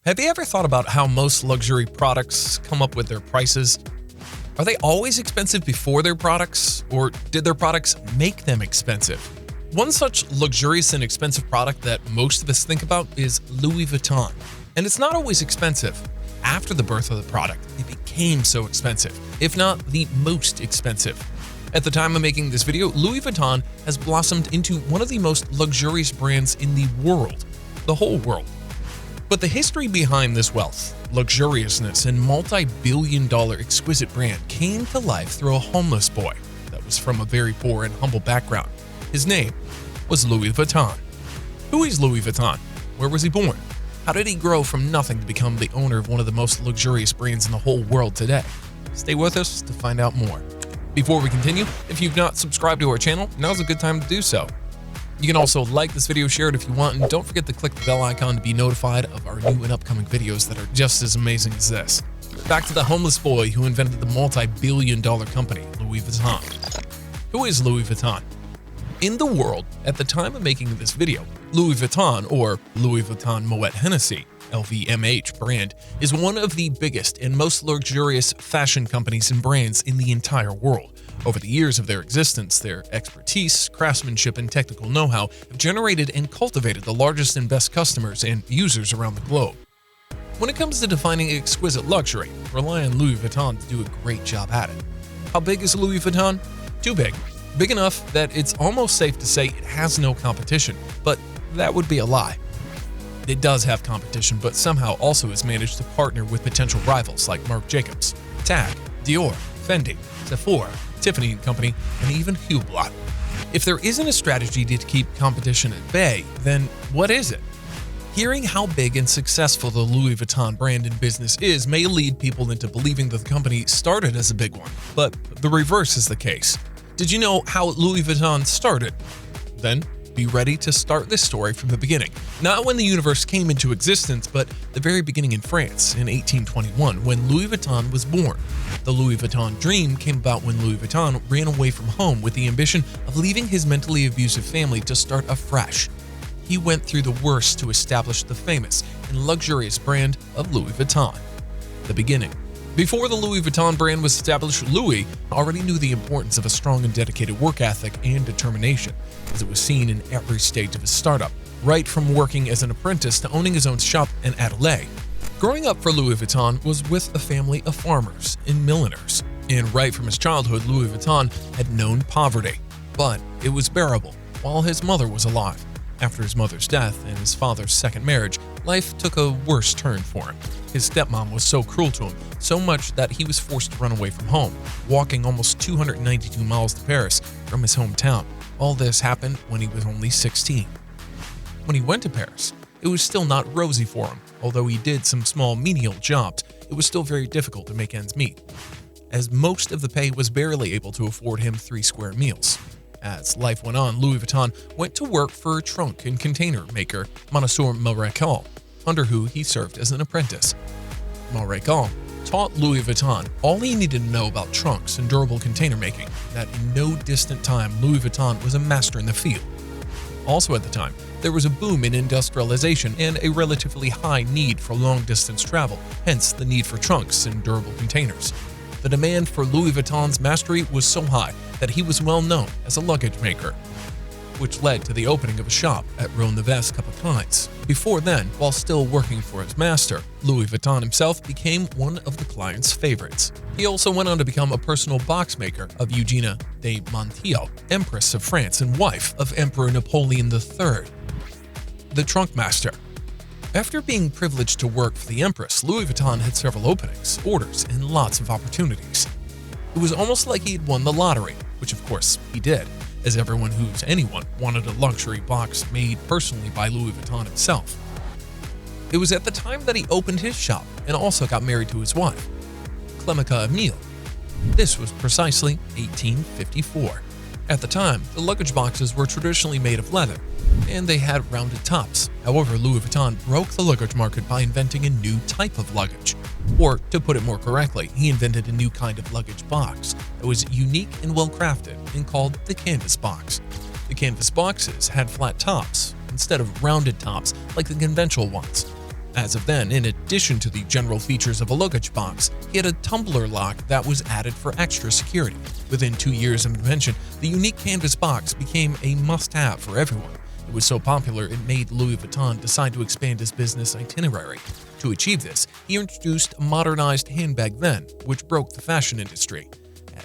Have you ever thought about how most luxury products come up with their prices? Are they always expensive before their products, or did their products make them expensive? One such luxurious and expensive product that most of us think about is Louis Vuitton. And it's not always expensive. After the birth of the product, it became so expensive, if not the most expensive. At the time of making this video, Louis Vuitton has blossomed into one of the most luxurious brands in the world, the whole world. But the history behind this wealth, luxuriousness, and multi-billion-dollar exquisite brand came to life through a homeless boy that was from a very poor and humble background. His name was Louis Vuitton. Who is Louis Vuitton? Where was he born? How did he grow from nothing to become the owner of one of the most luxurious brands in the whole world today? Stay with us to find out more. Before we continue, if you've not subscribed to our channel, now's a good time to do so. You can also like this video, share it if you want, and don't forget to click the bell icon to be notified of our new and upcoming videos that are just as amazing as this. Back to the homeless boy who invented the multi-billion-dollar company, Louis Vuitton. Who is Louis Vuitton? In the world, at the time of making this video, Louis Vuitton, or Louis Vuitton Moet Hennessy, LVMH brand, is one of the biggest and most luxurious fashion companies and brands in the entire world. Over the years of their existence, their expertise, craftsmanship, and technical know-how have generated and cultivated the largest and best customers and users around the globe. When it comes to defining exquisite luxury, rely on Louis Vuitton to do a great job at it. How big is Louis Vuitton? Too big. Big enough that it's almost safe to say it has no competition, but that would be a lie. It does have competition, but somehow also has managed to partner with potential rivals like Marc Jacobs, Tag, Dior, Fendi, Sephora, Tiffany & Company, and even Hublot. If there isn't a strategy to keep competition at bay, then what is it? Hearing how big and successful the Louis Vuitton brand and business is may lead people into believing that the company started as a big one, but the reverse is the case. Did you know how Louis Vuitton started? Then be ready to start this story from the beginning. Not when the universe came into existence, but the very beginning in France in 1821 when Louis Vuitton was born. The Louis Vuitton dream came about when Louis Vuitton ran away from home with the ambition of leaving his mentally abusive family to start afresh. He went through the worst to establish the famous and luxurious brand of Louis Vuitton. The beginning. Before the Louis Vuitton brand was established, Louis already knew the importance of a strong and dedicated work ethic and determination, as it was seen in every stage of his startup, right from working as an apprentice to owning his own shop in Adelaide. Growing up for Louis Vuitton was with a family of farmers and milliners, and right from his childhood, Louis Vuitton had known poverty, but it was bearable while his mother was alive. After his mother's death and his father's second marriage, life took a worse turn for him. His stepmom was so cruel to him, so much that he was forced to run away from home, walking almost 292 miles to Paris from his hometown. All this happened when he was only 16. When he went to Paris, it was still not rosy for him. Although he did some small menial jobs, it was still very difficult to make ends meet, as most of the pay was barely able to afford him 3 square meals. As life went on, Louis Vuitton went to work for trunk and container maker Monsieur Maréchal, under who he served as an apprentice. Maréchal taught Louis Vuitton all he needed to know about trunks and durable container making, that in no distant time Louis Vuitton was a master in the field. Also at the time, there was a boom in industrialization and a relatively high need for long-distance travel, hence the need for trunks and durable containers. The demand for Louis Vuitton's mastery was so high that he was well known as a luggage maker, which led to the opening of a shop at Rue Neuve couple times. Before then, while still working for his master, Louis Vuitton himself became one of the client's favorites. He also went on to become a personal box maker of Eugenia de Montijo, Empress of France and wife of Emperor Napoleon III, the trunk master. After being privileged to work for the Empress, Louis Vuitton had several openings, orders, and lots of opportunities. It was almost like he had won the lottery, which of course he did, as everyone who's anyone wanted a luxury box made personally by Louis Vuitton himself. It was at the time that he opened his shop and also got married to his wife, Clémence Emile. This was precisely 1854. At the time, the luggage boxes were traditionally made of leather, and they had rounded tops. However, Louis Vuitton broke the luggage market by inventing a new type of luggage. Or, to put it more correctly, he invented a new kind of luggage box that was unique and well-crafted and called the canvas box. The canvas boxes had flat tops instead of rounded tops like the conventional ones. As of then, in addition to the general features of a luggage box, he had a tumbler lock that was added for extra security. Within 2 years of invention, the unique canvas box became a must-have for everyone. It was so popular it made Louis Vuitton decide to expand his business itinerary. To achieve this, he introduced a modernized handbag then, which broke the fashion industry.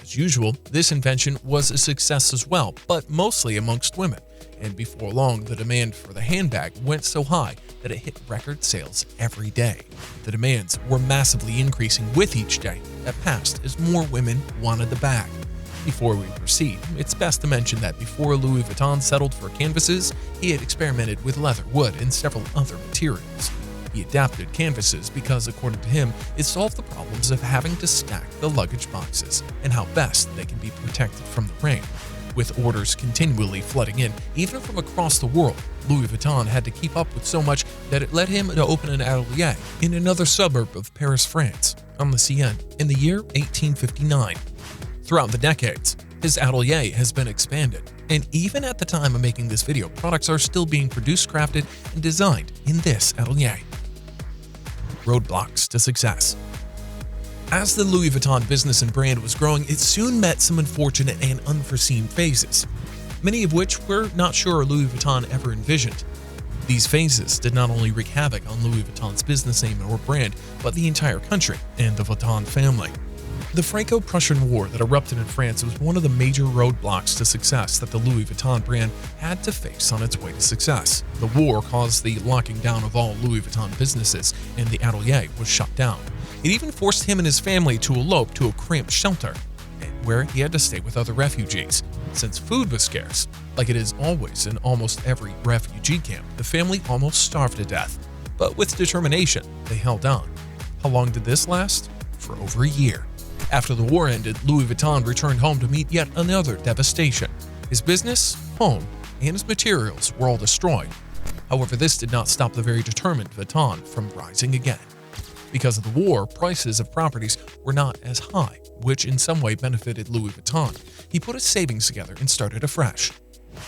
As usual, this invention was a success as well, but mostly amongst women. And before long, the demand for the handbag went so high that it hit record sales every day. The demands were massively increasing with each day that passed as more women wanted the bag. Before we proceed, it's best to mention that before Louis Vuitton settled for canvases, he had experimented with leather, wood, and several other materials. He adapted canvases because, according to him, it solved the problems of having to stack the luggage boxes and how best they can be protected from the rain. With orders continually flooding in, even from across the world, Louis Vuitton had to keep up with so much that it led him to open an atelier in another suburb of Paris, France, on the Seine, in the year 1859. Throughout the decades, his atelier has been expanded, and even at the time of making this video, products are still being produced, crafted, and designed in this atelier. Roadblocks to success. As the Louis Vuitton business and brand was growing, it soon met some unfortunate and unforeseen phases, many of which we're not sure Louis Vuitton ever envisioned. These phases did not only wreak havoc on Louis Vuitton's business name or brand, but the entire country and the Vuitton family. The Franco-Prussian War that erupted in France was one of the major roadblocks to success that the Louis Vuitton brand had to face on its way to success. The war caused the locking down of all Louis Vuitton businesses, and the atelier was shut down. It even forced him and his family to elope to a cramped shelter, where he had to stay with other refugees. Since food was scarce, like it is always in almost every refugee camp, the family almost starved to death. But with determination, they held on. How long did this last? For over a year. After the war ended, Louis Vuitton returned home to meet yet another devastation. His business, home, and his materials were all destroyed. However, this did not stop the very determined Vuitton from rising again. Because of the war, prices of properties were not as high, which in some way benefited Louis Vuitton. He put his savings together and started afresh.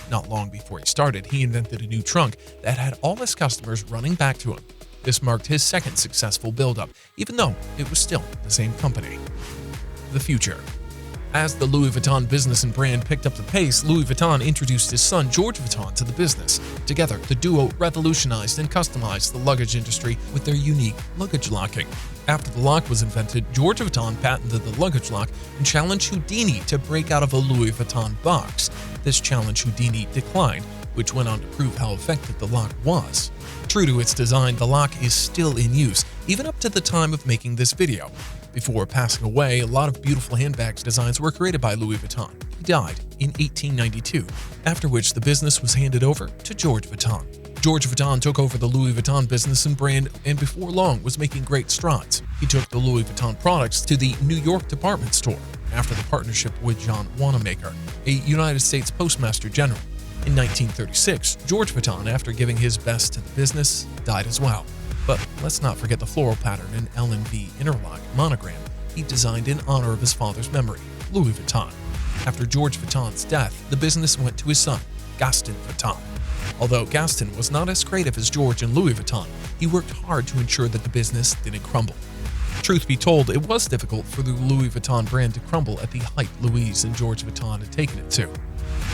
Not long before he started, he invented a new trunk that had all his customers running back to him. This marked his second successful build-up, even though it was still the same company. The future. As the Louis Vuitton business and brand picked up the pace, Louis Vuitton introduced his son George Vuitton to the business. Together, the duo revolutionized and customized the luggage industry with their unique luggage locking. After the lock was invented, George Vuitton patented the luggage lock and challenged Houdini to break out of a Louis Vuitton box. This challenge Houdini declined, which went on to prove how effective the lock was. True to its design, the lock is still in use, even up to the time of making this video. Before passing away, a lot of beautiful handbags designs were created by Louis Vuitton. He died in 1892, after which the business was handed over to George Vuitton. George Vuitton took over the Louis Vuitton business and brand, and before long was making great strides. He took the Louis Vuitton products to the New York department store after the partnership with John Wanamaker, a United States Postmaster General. In 1936, George Vuitton, after giving his best to the business, died as well. But let's not forget the floral pattern and L&V interlock monogram he designed in honor of his father's memory, Louis Vuitton. After George Vuitton's death, the business went to his son, Gaston Vuitton. Although Gaston was not as creative as George and Louis Vuitton, he worked hard to ensure that the business didn't crumble. Truth be told, it was difficult for the Louis Vuitton brand to crumble at the height Louise and George Vuitton had taken it to.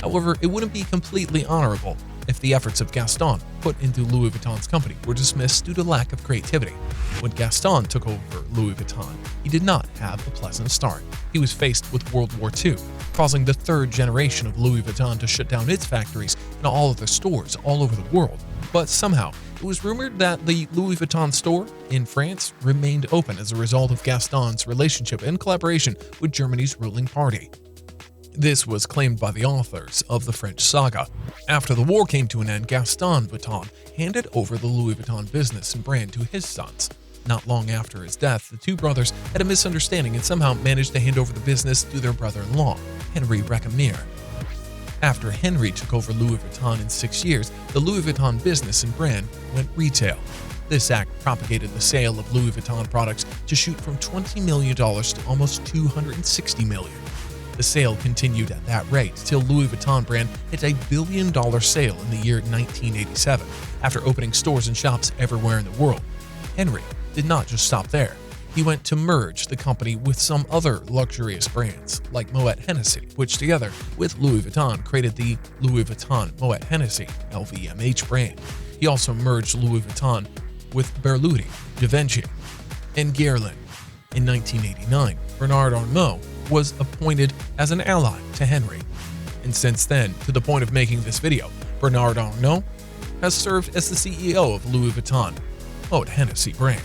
However, it wouldn't be completely honorable if the efforts of Gaston put into Louis Vuitton's company were dismissed due to lack of creativity. When Gaston took over Louis Vuitton, he did not have a pleasant start. He was faced with World War II, causing the third generation of Louis Vuitton to shut down its factories and all of their stores all over the world. But somehow, it was rumored that the Louis Vuitton store in France remained open as a result of Gaston's relationship and collaboration with Germany's ruling party. This was claimed by the authors of the French saga. After the war came to an end, Gaston Vuitton handed over the Louis Vuitton business and brand to his sons. Not long after his death, the two brothers had a misunderstanding and somehow managed to hand over the business to their brother-in-law, Henri Recamier. After Henri took over Louis Vuitton in 6 years, the Louis Vuitton business and brand went retail. This act propagated the sale of Louis Vuitton products to shoot from $20 million to almost $260 million. The sale continued at that rate till Louis Vuitton brand hit $1 billion sale in the year 1987, after opening stores and shops everywhere in the world. Henry did not just stop there. He went to merge the company with some other luxurious brands like Moet Hennessy, which together with Louis Vuitton created the Louis Vuitton Moet Hennessy LVMH brand. He also merged Louis Vuitton with Berluti, Givenchy, and Guerlain. In 1989, Bernard Arnault was appointed as an ally to Henry. And since then, to the point of making this video, Bernard Arnault has served as the CEO of Louis Vuitton Moet Hennessy brand.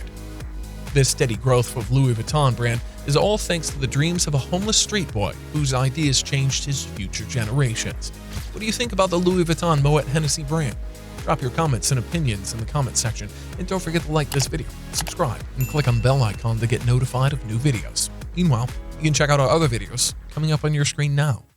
This steady growth of Louis Vuitton brand is all thanks to the dreams of a homeless street boy whose ideas changed his future generations. What do you think about the Louis Vuitton Moet Hennessy brand? Drop your comments and opinions in the comment section, and don't forget to like this video, subscribe, and click on the bell icon to get notified of new videos. Meanwhile, you can check out our other videos coming up on your screen now.